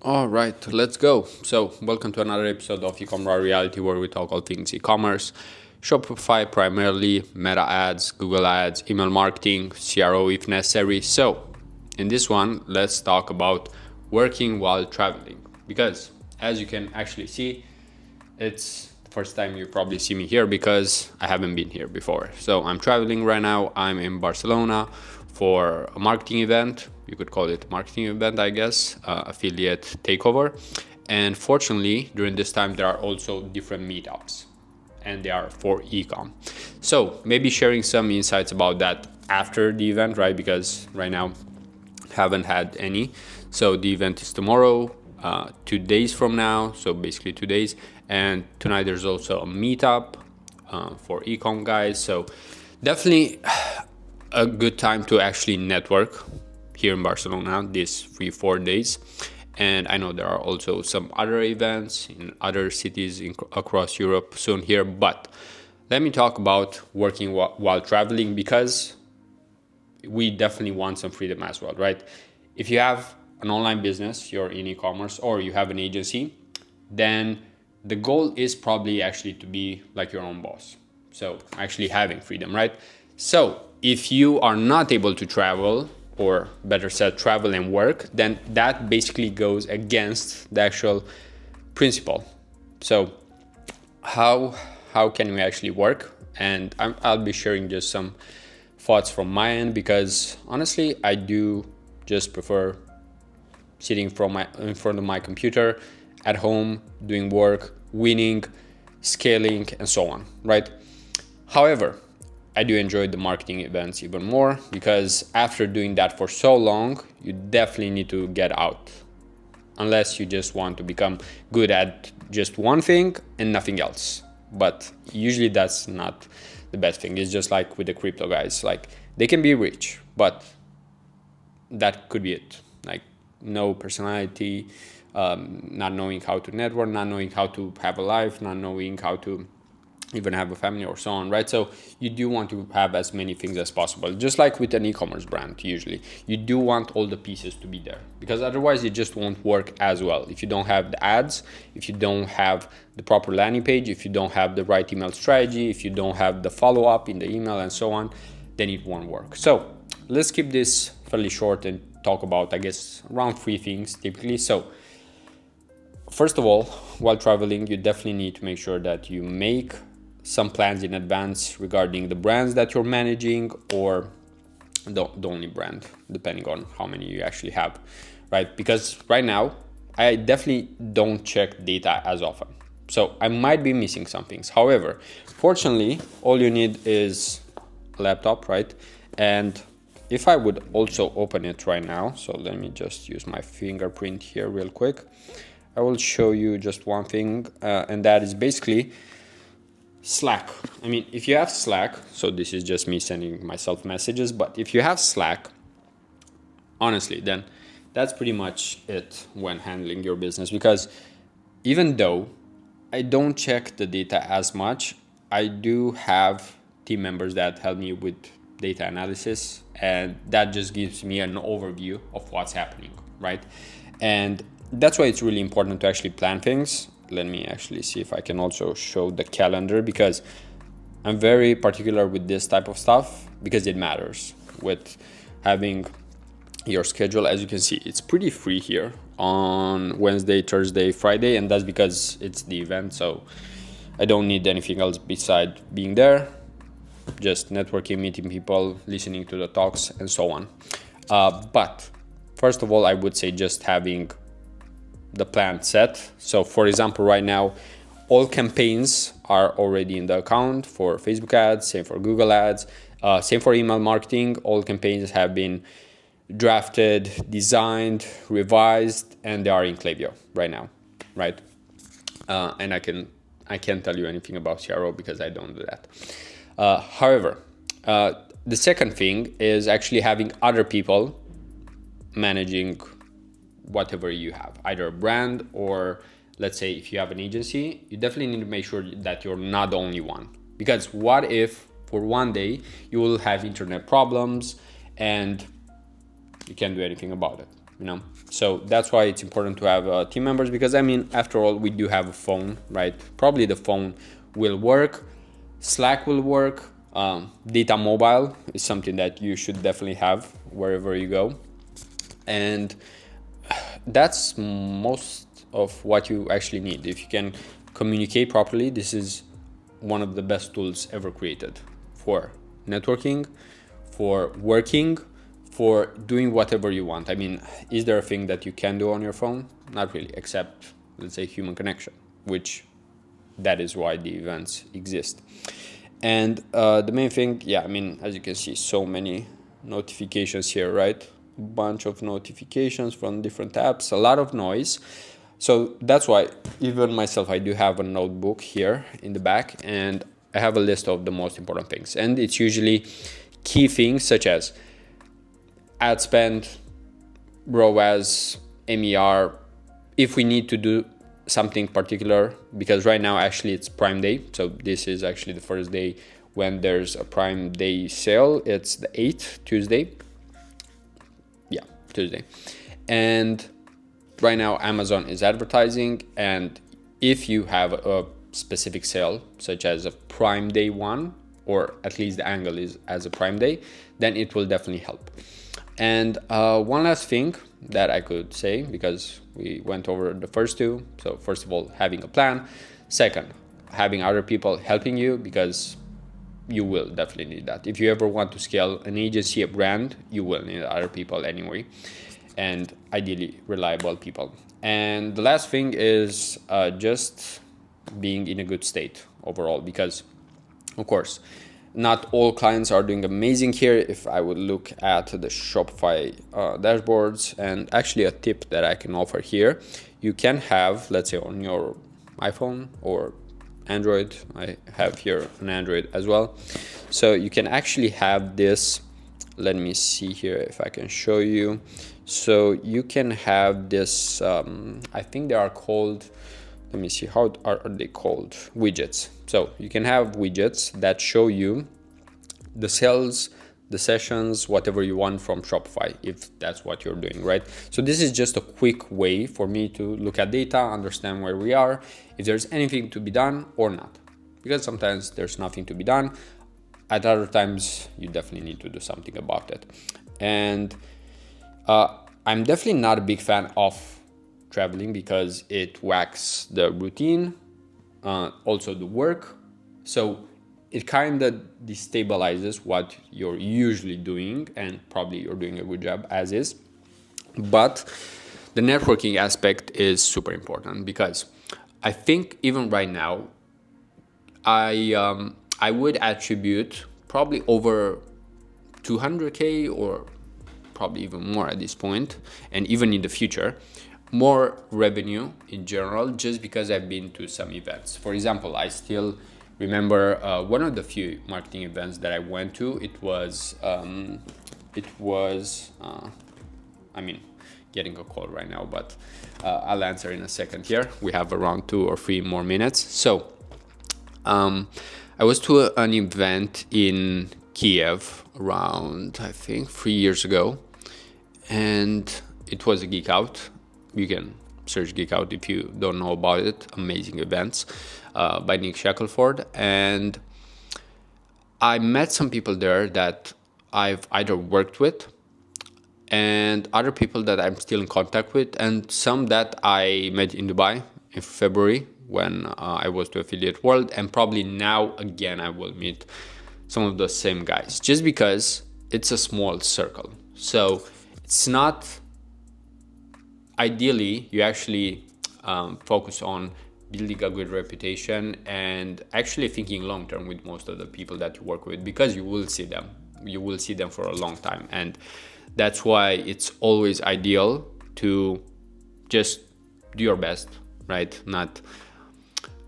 All right, let's go. So, welcome to another episode of eCom Raw Reality, where we talk all things e-commerce, Shopify primarily, Meta ads, Google ads, email marketing, CRO if necessary. So, in this one, let's talk about working while traveling, because as you can actually see, it's the first time you probably see me here because I haven't been here before. So I'm traveling right now. I'm in Barcelona for a marketing event. You could call it a marketing event, I guess, affiliate takeover. And fortunately, during this time, there are also different meetups, and they are for ecom. So maybe sharing some insights about that after the event, right? Because right now, haven't had any. So the event is tomorrow, 2 days from now. So basically 2 days. And tonight there's also a meetup for ecom guys. So definitely a good time to actually network here in Barcelona these 3-4 days. And I know there are also some other events in other cities across Europe soon here. But let me talk about working while traveling, because we definitely want some freedom as well, right? If you have an online business, you're in e-commerce, or you have an agency, then the goal is probably actually to be like your own boss. So actually having freedom, right? So if you are not able to travel, or better said, travel and work, then that basically goes against the actual principle. So how can we actually work? And I'll be sharing just some thoughts from my end, because honestly, I do just prefer sitting in front of my computer at home, doing work, winning, scaling, and so on, right? However, I do enjoy the marketing events even more, because after doing that for so long, you definitely need to get out, unless you just want to become good at just one thing and nothing else. But usually that's not the best thing. It's just like with the crypto guys, like they can be rich, but that could be it. Like no personality, not knowing how to network, not knowing how to have a life, not knowing how to even have a family, or so on, right? So you do want to have as many things as possible. Just like with an e-commerce brand, usually you do want all the pieces to be there, because otherwise it just won't work as well. If you don't have the ads, if you don't have the proper landing page, if you don't have the right email strategy, if you don't have the follow-up in the email and so on, then it won't work. So let's keep this fairly short and talk about, I guess, around 3 things typically. So first of all, while traveling, you definitely need to make sure that you make some plans in advance regarding the brands that you're managing, or the only brand, depending on how many you actually have, right? Because right now, I definitely don't check data as often. So I might be missing some things. However, fortunately, all you need is a laptop, right? And if I would also open it right now, so let me just use my fingerprint here real quick. I will show you just one thing, and that is basically Slack. I mean, if you have Slack, so this is just me sending myself messages, but if you have Slack, honestly, then that's pretty much it when handling your business. Because even though I don't check the data as much, I do have team members that help me with data analysis, and that just gives me an overview of what's happening, right? And that's why it's really important to actually plan things. Let me actually see if I can also show the calendar, because I'm very particular with this type of stuff, because it matters with having your schedule. As you can see, it's pretty free here on Wednesday, Thursday, Friday, and that's because it's the event. So I don't need anything else beside being there, just networking, meeting people, listening to the talks, and so on. But first of all, I would say just having the plan set. So for example, right now, all campaigns are already in the account for Facebook ads, same for Google ads, same for email marketing. All campaigns have been drafted, designed, revised, and they are in Klaviyo right now, right? And I can't tell you anything about CRO because I don't do that. However, the second thing is actually having other people managing whatever you have, either a brand, or let's say if you have an agency, you definitely need to make sure that you're not the only one. Because what if for one day you will have internet problems and you can't do anything about it, So that's why it's important to have team members, because I mean, after all, we do have a phone, right? Probably the phone will work, Slack will work, data mobile is something that you should definitely have wherever you go, and that's most of what you actually need. If you can communicate properly, this is one of the best tools ever created for networking, for working, for doing whatever you want. I mean, is there a thing that you can do on your phone? Not really, except, let's say, human connection, which that is why the events exist. And the main thing, yeah, I mean, as you can see, so many notifications here, right? A bunch of notifications from different apps, a lot of noise. So that's why even myself, I do have a notebook here in the back, and I have a list of the most important things. And it's usually key things such as ad spend, ROAS, MER, if we need to do something particular, because right now actually it's Prime Day. So this is actually the first day when there's a Prime Day sale. It's the 8th, Tuesday. Yeah, Tuesday. And right now Amazon is advertising, and if you have a specific sale, such as a Prime Day one, or at least the angle is as a Prime Day, then it will definitely help. And one last thing that I could say, because we went over the first two. So first of all, having a plan. Second, having other people helping you, because you will definitely need that. If you ever want to scale an agency, a brand, you will need other people anyway, and ideally reliable people. And the last thing is just being in a good state overall, because of course not all clients are doing amazing here. If I would look at the Shopify dashboards, and actually a tip that I can offer here, you can have, let's say on your iPhone or Android, I have here an Android as well, so you can actually have this, let me see here if I can show you. So you can have this, I think they are called, let me see, how are they called? Widgets. So you can have widgets that show you the sales, the sessions, whatever you want from Shopify, if that's what you're doing, right? So this is just a quick way for me to look at data, understand where we are, if there's anything to be done or not. Because sometimes there's nothing to be done. At other times, you definitely need to do something about it. And I'm definitely not a big fan of traveling, because it whacks the routine, also the work. So it kind of destabilizes what you're usually doing, and probably you're doing a good job as is. But the networking aspect is super important, because I think even right now, I would attribute probably over 200K, or probably even more at this point, and even in the future, more revenue in general, just because I've been to some events. For example, I still remember one of the few marketing events that I went to. It was I mean, getting a call right now, but I'll answer in a second here. We have around 2 or 3 more minutes. So I was to an event in Kiev around, I think, 3 years ago, and it was a Geek Out. You can search Geek Out if you don't know about it. Amazing events by Nick Shackelford. And I met some people there that I've either worked with, and other people that I'm still in contact with, and some that I met in Dubai in February when I was to Affiliate World. And probably now again I will meet some of the same guys, just because it's a small circle. So it's not... Ideally, you actually focus on building a good reputation and actually thinking long term with most of the people that you work with, because you will see them. You will see them for a long time. And that's why it's always ideal to just do your best, right? Not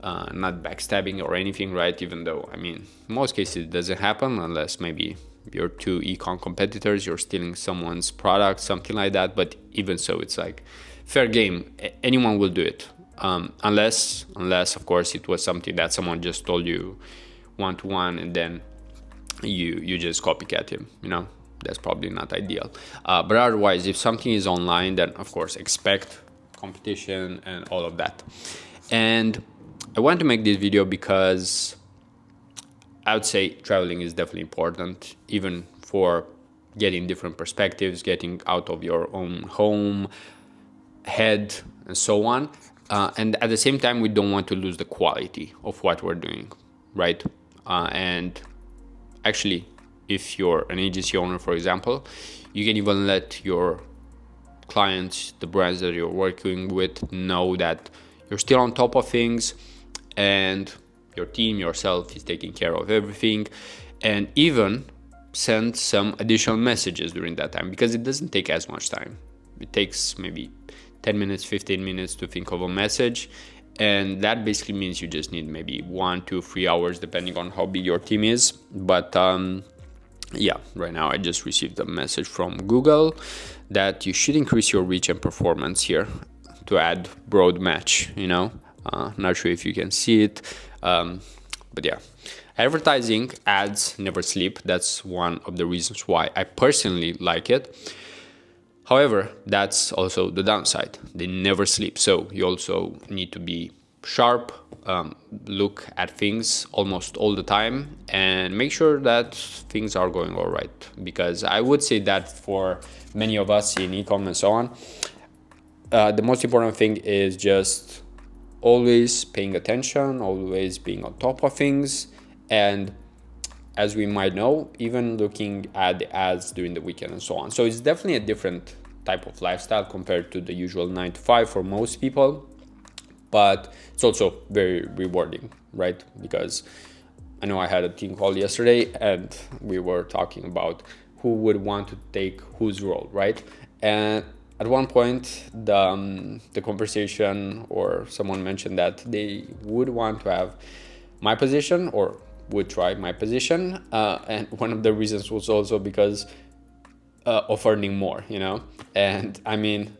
backstabbing or anything, right? Even though, I mean, in most cases it doesn't happen, unless maybe you're 2 eCom competitors, you're stealing someone's product, something like that. But even so, it's like fair game. Anyone will do it, unless of course it was something that someone just told you one-to-one, and then you just copycat him, that's probably not ideal. But otherwise, if something is online, then of course expect competition and all of that. And I want to make this video because I would say traveling is definitely important, even for getting different perspectives, getting out of your own home, head, and so on. And at the same time, we don't want to lose the quality of what we're doing, right? And actually, if you're an agency owner, for example, you can even let your clients, the brands that you're working with, know that you're still on top of things and your team, yourself, is taking care of everything, and even send some additional messages during that time, because it doesn't take as much time. It takes maybe 10 minutes, 15 minutes to think of a message, and that basically means you just need maybe 1, 2, 3 hours depending on how big your team is. But yeah, right now I just received a message from Google that you should increase your reach and performance here to add broad match, not sure if you can see it, but yeah, advertising ads never sleep. That's one of the reasons why I personally like it. However, that's also the downside. They never sleep. So you also need to be sharp, look at things almost all the time, and make sure that things are going all right. Because I would say that for many of us in eCom and so on, the most important thing is just always paying attention, always being on top of things, and as we might know, even looking at the ads during the weekend and so on. So it's definitely a different type of lifestyle compared to the usual 9 to 5 for most people, but it's also very rewarding, right? Because I know I had a team call yesterday and we were talking about who would want to take whose role, right? And at one point, the conversation, or someone mentioned that they would want to have my position, or would try my position, and one of the reasons was also because of earning more, and I mean,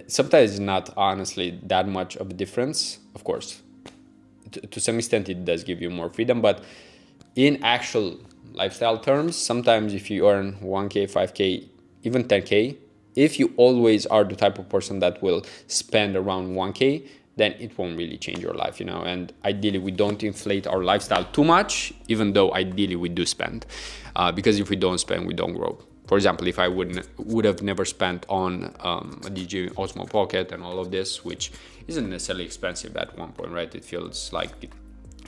sometimes it's not honestly that much of a difference. Of course, to some extent it does give you more freedom, but in actual lifestyle terms, sometimes if you earn 1K, 5K, even 10K, if you always are the type of person that will spend around 1K, then it won't really change your life, and ideally we don't inflate our lifestyle too much, even though ideally we do spend, because if we don't spend, we don't grow. For example, if I would have never spent on a DJ Osmo Pocket and all of this, which isn't necessarily expensive at one point, right? It feels like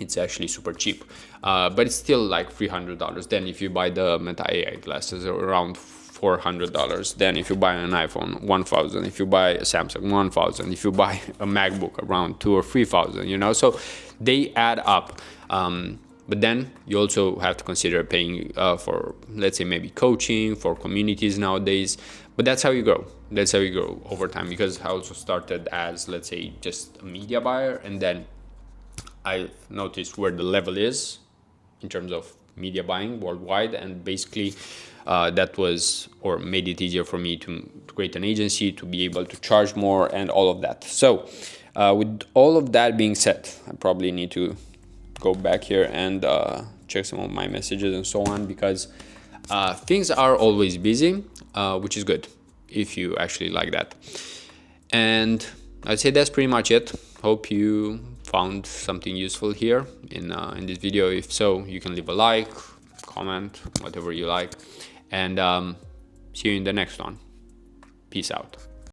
it's actually super cheap, but it's still like $300. Then if you buy the Meta AI glasses, around $400. Then if you buy an iPhone, $1,000. If you buy a Samsung, $1,000. If you buy a MacBook, around $2,000 or $3,000. So they add up. But then you also have to consider paying for, let's say, maybe coaching, for communities nowadays. But that's how you grow. That's how you grow over time. Because I also started as, let's say, just a media buyer, and then I noticed where the level is in terms of media buying worldwide, and basically that was, or made it easier for me to create an agency, to be able to charge more and all of that. So with all of that being said, I probably need to go back here and check some of my messages and so on, because things are always busy, which is good if you actually like that. And I'd say that's pretty much it. Hope you found something useful here in this video. If so, you can leave a like, comment, whatever you like, and see you in the next one. Peace out.